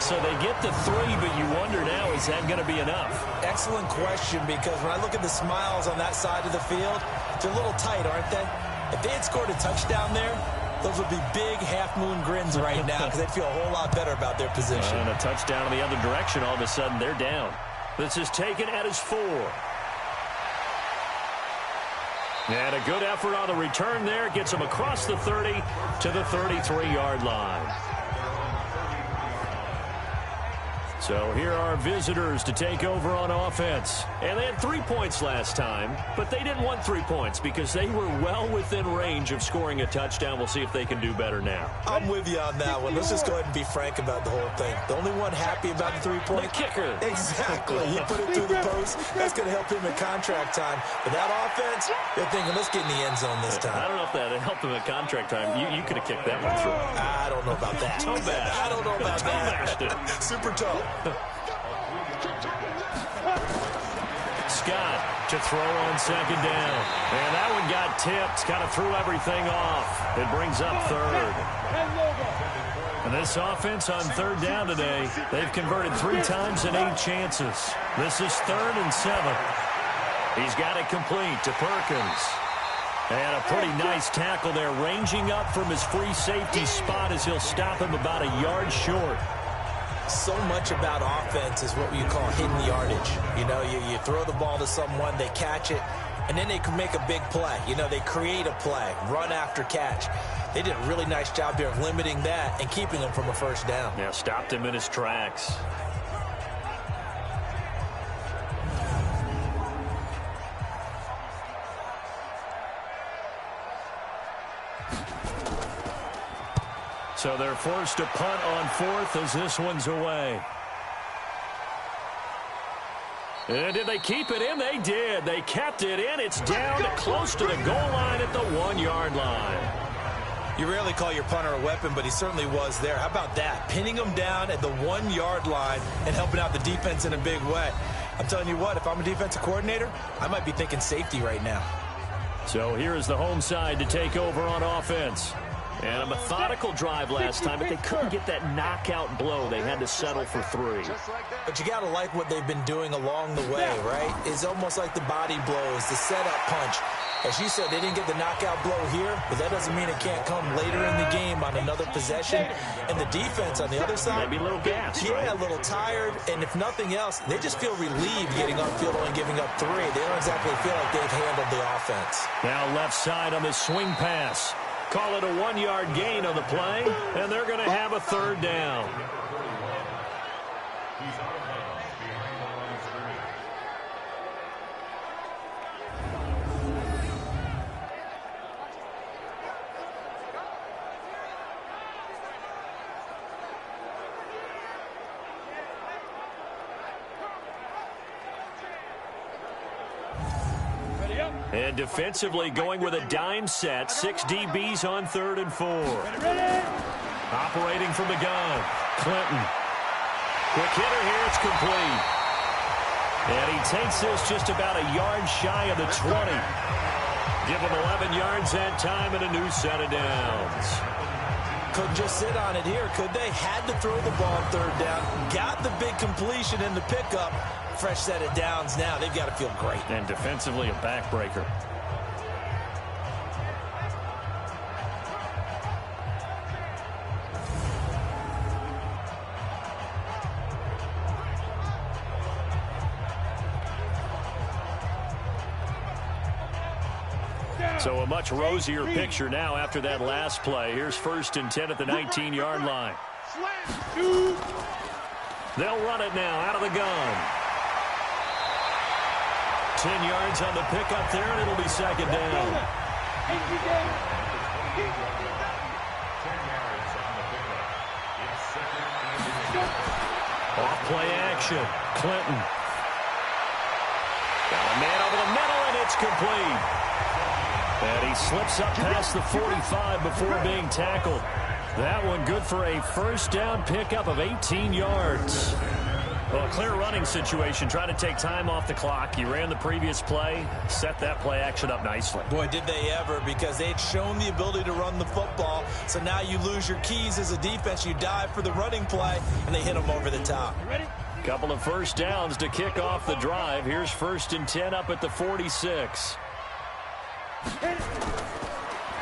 So they get the 3, but you wonder now, is that going to be enough? Excellent question, because when I look at the smiles on that side of the field, they're a little tight, aren't they? If they had scored a touchdown there, those would be big half-moon grins right now because they'd feel a whole lot better about their position. And a touchdown in the other direction, all of a sudden they're down. This is taken at his 4. And a good effort on the return there. Gets him across the 30 to the 33-yard line. So here are visitors to take over on offense. And they had 3 points last time, but they didn't want 3 points because they were well within range of scoring a touchdown. We'll see if they can do better now. I'm with you on that one. Let's just go ahead and be frank about the whole thing. The only one happy about the 3-point? The kicker. Exactly. He put it through the post. That's going to help him in contract time. But that offense, they're thinking, let's get in the end zone this time. I don't know if that helped him in contract time. You could have kicked that one through. I don't know about that. Toe bash. I don't know about that. Super toe. Scott to throw on second down. And that one got tipped. Kind of threw everything off. It brings up 3rd. And this offense on 3rd down today, they've converted 3 times in 8 chances. This is 3rd and 7. He's got it complete to Perkins. And a pretty nice tackle there, ranging up from his free safety spot as he'll stop him about a yard short. So much about offense is what you call hidden yardage. You know, you throw the ball to someone, they catch it, and then they can make a big play. You know, they create a play, run after catch. They did a really nice job there of limiting that and keeping him from a first down. Yeah, stopped him in his tracks. So they're forced to punt on 4th as this one's away. And did they keep it in? They did. They kept it in. It's down to close to the goal line at the 1-yard line. You rarely call your punter a weapon, but he certainly was there. How about that? Pinning him down at the 1-yard line and helping out the defense in a big way. I'm telling you what, if I'm a defensive coordinator, I might be thinking safety right now. So here is the home side to take over on offense. And a methodical drive last time, but they couldn't get that knockout blow. They had to settle for 3. But you got to like what they've been doing along the way, right? It's almost like the body blows, the setup punch. As you said, they didn't get the knockout blow here, but that doesn't mean it can't come later in the game on another possession. And the defense on the other side, maybe a little gas, yeah, right? A little tired. And if nothing else, they just feel relieved getting upfield and giving up 3. They don't exactly feel like they've handled the offense. Now left side on the swing pass. Call it a 1-yard gain on the play, and they're going to have a 3rd down. And defensively going with a dime set. 6 DBs on 3rd and 4. Operating from the gun. Clinton. Quick hitter here. It's complete. And he takes this just about a yard shy of the 20. Give him 11 yards that time and a new set of downs. Couldn't just sit on it here, could they? Had to throw the ball 3rd down. Got the big completion in the pickup. Fresh set of downs now. They've got to feel great. And defensively a backbreaker. So a much rosier picture now after that last play. Here's 1st and 10 at the 19-yard line. They'll run it now out of the gun. 10 yards on the pickup there, and it'll be 2nd down. Off play action. Clinton. Got a man over the middle, and it's complete. And he slips up past the 45 before being tackled. That one good for a first down pickup of 18 yards. Well, a clear running situation, trying to take time off the clock. He ran the previous play, set that play action up nicely. Boy, did they ever, because they had shown the ability to run the football. So now you lose your keys as a defense. You dive for the running play, and they hit them over the top. Ready? Couple of first downs to kick off the drive. Here's 1st and 10 up at the 46.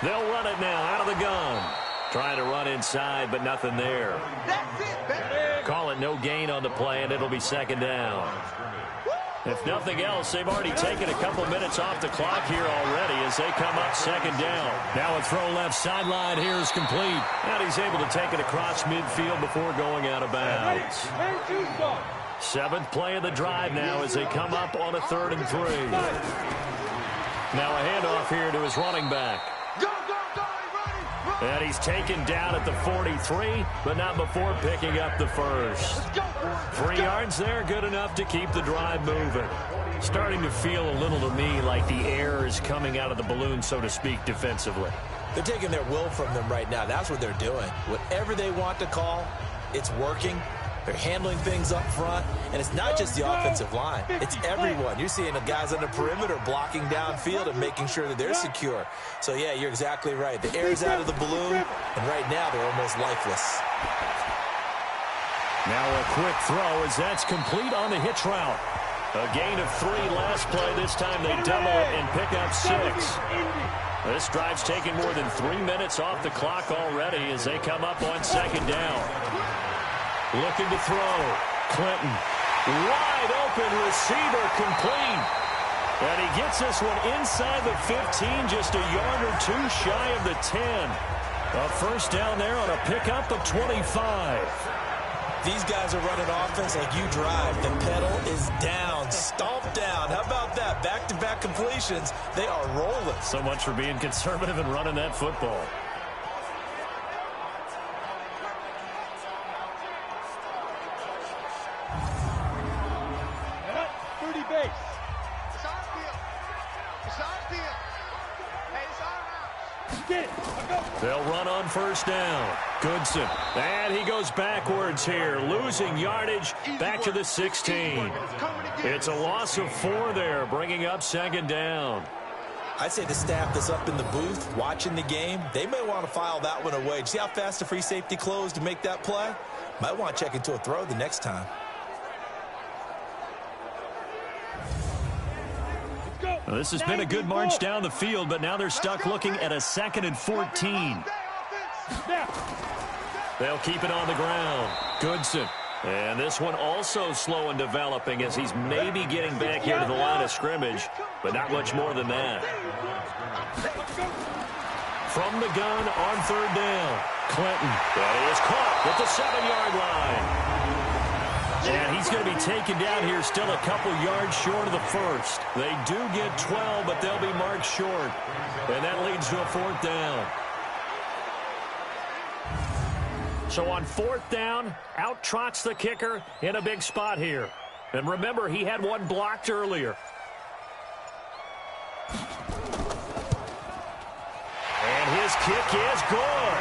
They'll run it now out of the gun. Trying to run inside, but nothing there. That's it, baby. Call it no gain on the play, and it'll be 2nd down. If nothing else, they've already taken a couple minutes off the clock here already as they come up 2nd down. Now a throw left sideline here is complete. And he's able to take it across midfield before going out of bounds. 7th play of the drive now as they come up on a 3rd and 3. Now a handoff here to his running back. And he's taken down at the 43, but not before picking up the first. 3 yards there, good enough to keep the drive moving. Starting to feel a little to me like the air is coming out of the balloon, so to speak, defensively. They're taking their will from them right now. That's what they're doing. Whatever they want to call, it's working. They're handling things up front, and it's not just the offensive line. It's everyone. You're seeing the guys on the perimeter blocking downfield and making sure that they're secure. So, yeah, you're exactly right. The air's out of the balloon, and right now they're almost lifeless. Now a quick throw as that's complete on the hitch route. A gain of 3 last play. This time they double it and pick up 6. This drive's taken more than 3 minutes off the clock already as they come up on 2nd down. Looking to throw. Clinton. Wide open receiver complete. And he gets this one inside the 15, just a yard or 2 shy of the 10. A first down there on a pickup of 25. These guys are running offense like you drive. The pedal is down, stomped down. How about that? Back-to-back completions. They are rolling. So much for being conservative and running that football. They'll run on first down. Goodson. And he goes backwards here, losing yardage back to the 16. It's a loss of 4 there, bringing up 2nd down. I'd say the staff that's up in the booth watching the game, they may want to file that one away. See how fast the free safety closed to make that play? Might want to check into a throw the next time. Well, this has been a good march down the field, but now they're stuck looking at a 2nd and 14. They'll keep it on the ground. Goodson. And this one also slow and developing as he's maybe getting back here to the line of scrimmage, but not much more than that. From the gun on 3rd down. Clinton. That is caught at the 7-yard line. And he's going to be taken down here still a couple yards short of the first. They do get 12, but they'll be marked short. And that leads to a 4th down. So on 4th down, out trots the kicker in a big spot here. And remember, he had one blocked earlier. And his kick is good.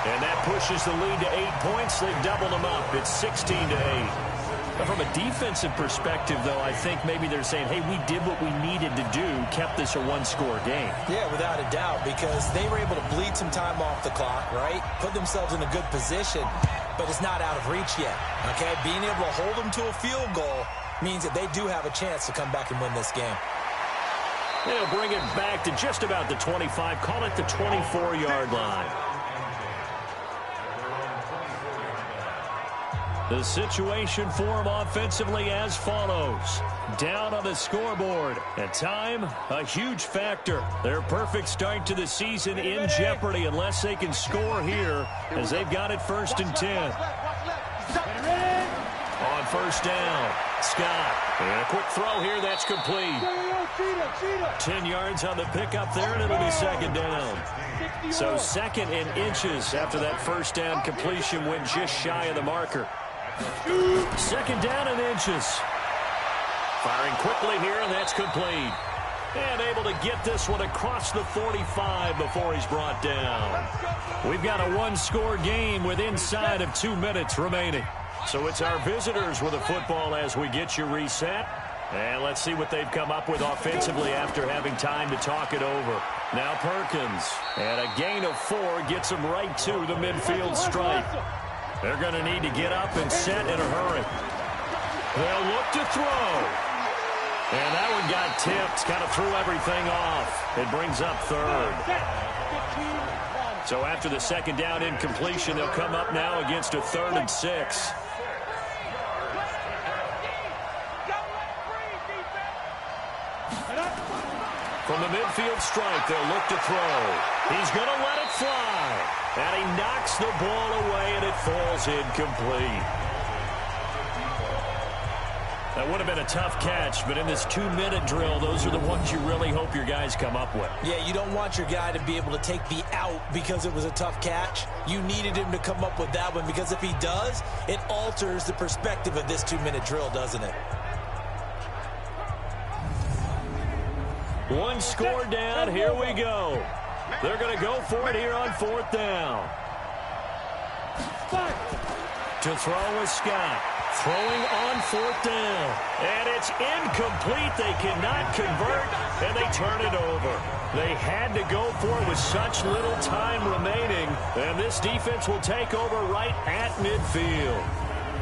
And that pushes the lead to 8 points. They've doubled them up. It's 16-8. From a defensive perspective, though, I think maybe they're saying, hey, we did what we needed to do, kept this a 1-score game. Yeah, without a doubt, because they were able to bleed some time off the clock, right? Put themselves in a good position, but it's not out of reach yet, okay? Being able to hold them to a field goal means that they do have a chance to come back and win this game. They'll bring it back to just about the 25, call it the 24-yard line. The situation for them offensively as follows. Down on the scoreboard. At time, a huge factor. Their perfect start to the season in jeopardy unless they can score here as they've got it 1st and 10. On 1st down, Scott. And a quick throw here, that's complete. 10 yards on the pickup there, and it'll be 2nd down. So 2nd and inches after that 1st down completion went just shy of the marker. 2nd down and inches. Firing quickly here, and that's complete. And able to get this one across the 45 before he's brought down. We've got a one-score game with inside of 2 minutes remaining. So it's our visitors with the football as we get you reset. And let's see what they've come up with offensively after having time to talk it over. Now Perkins, and a gain of 4 gets them right to the midfield stripe. They're going to need to get up and set in a hurry. They'll look to throw. And that one got tipped, kind of threw everything off. It brings up third. So after the second down incompletion, they'll come up now against a 3rd and 6. From the midfield stripe, they'll look to throw. He's going to let it fly. And he knocks the ball away, and it falls incomplete. That would have been a tough catch, but in this 2-minute drill, those are the ones you really hope your guys come up with. Yeah, you don't want your guy to be able to take the out because it was a tough catch. You needed him to come up with that one, because if he does, it alters the perspective of this 2-minute drill, doesn't it? One score down, here we go. They're going to go for it here on 4th down. To throw is Scott. Throwing on 4th down. And it's incomplete. They cannot convert, and they turn it over. They had to go for it with such little time remaining. And this defense will take over right at midfield.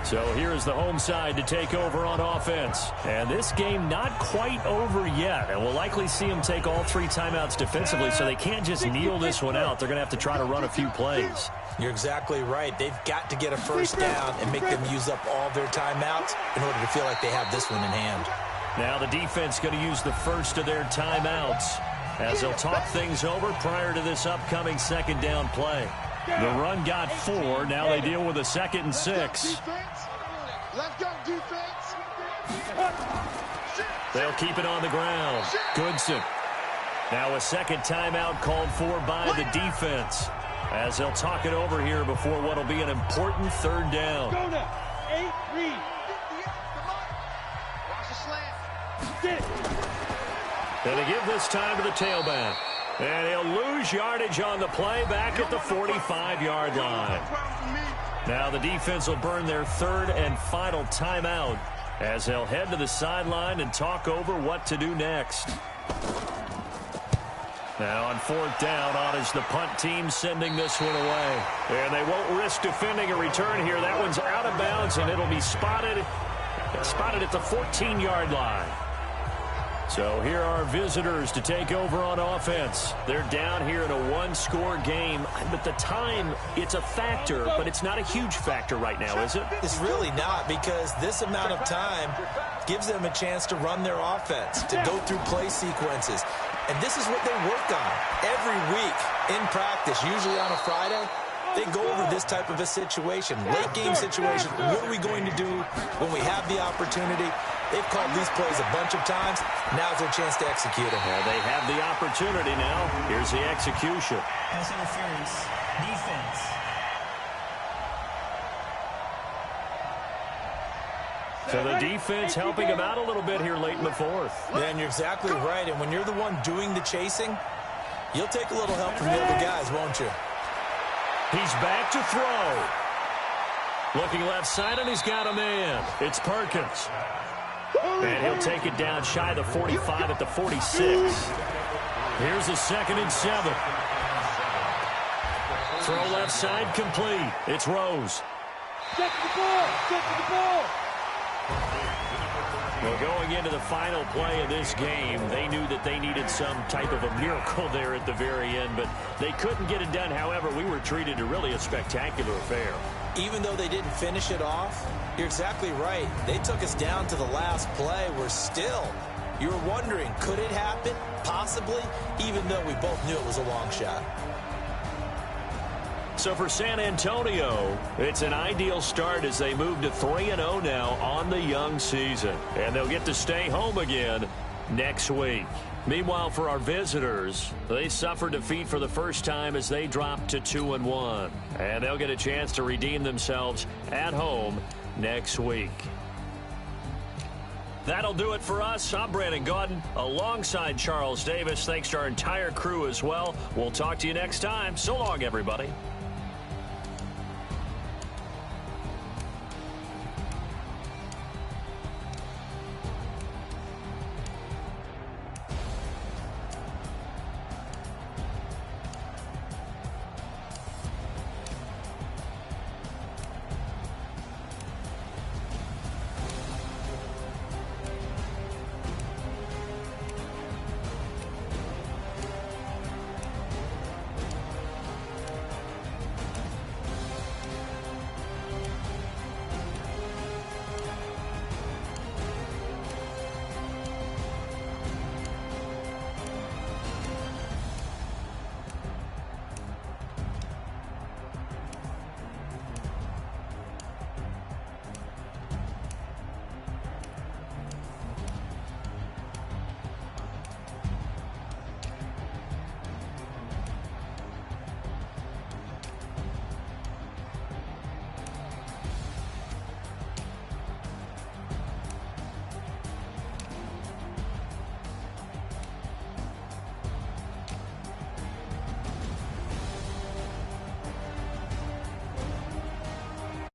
So here is the home side to take over on offense. And this game not quite over yet. And we'll likely see them take all 3 timeouts defensively, so they can't just kneel this one out. They're going to have to try to run a few plays. You're exactly right. They've got to get a first down and make them use up all their timeouts in order to feel like they have this one in hand. Now the defense going to use the first of their timeouts as they'll talk things over prior to this upcoming second down play. The run got 4. Now they deal with a 2nd and 6. Let's go, defense. They'll keep it on the ground. Goodson. Now a second timeout called for by the defense as they'll talk it over here before what will be an important 3rd down. Go now. 8-3. Watch the slant. And they give this time to the tailback. And he'll lose yardage on the play back at the 45-yard line. Now the defense will burn their 3rd and final timeout as they'll head to the sideline and talk over what to do next. Now on 4th down, on is the punt team sending this one away. And they won't risk defending a return here. That one's out of bounds, and it'll be spotted at the 14-yard line. So here are visitors to take over on offense. They're down here in a 1-score game. But the time, it's a factor, but it's not a huge factor right now, is it? It's really not, because this amount of time gives them a chance to run their offense, to go through play sequences. And this is what they work on every week in practice, usually on a Friday. They go over this type of a situation, late game situation. What are we going to do when we have the opportunity? They've called these plays a bunch of times. Now's their chance to execute them. Well, they have the opportunity now. Here's the execution. Pass interference. Defense. So the defense helping him out a little bit here late in the 4th. Yeah, and you're exactly right. And when you're the one doing the chasing, you'll take a little help from the other guys, won't you? He's back to throw. Looking left side, and he's got a man. It's Perkins. And he'll take it down shy of the 45 at the 46. Here's a 2nd and 7. Throw left side complete. It's Rose. Get to the ball. Get to the ball. Well, going into the final play of this game, they knew that they needed some type of a miracle there at the very end, but they couldn't get it done. However, we were treated to really a spectacular affair. Even though they didn't finish it off, you're exactly right. They took us down to the last play. We're still, you were wondering, could it happen? Possibly, even though we both knew it was a long shot. So for San Antonio, it's an ideal start as they move to 3-0 now on the young season. And they'll get to stay home again next week. Meanwhile, for our visitors, they suffered defeat for the first time as they dropped to 2-1. And they'll get a chance to redeem themselves at home next week. That'll do it for us. I'm Brandon Gaudin alongside Charles Davis. Thanks to our entire crew as well. We'll talk to you next time. So long, everybody.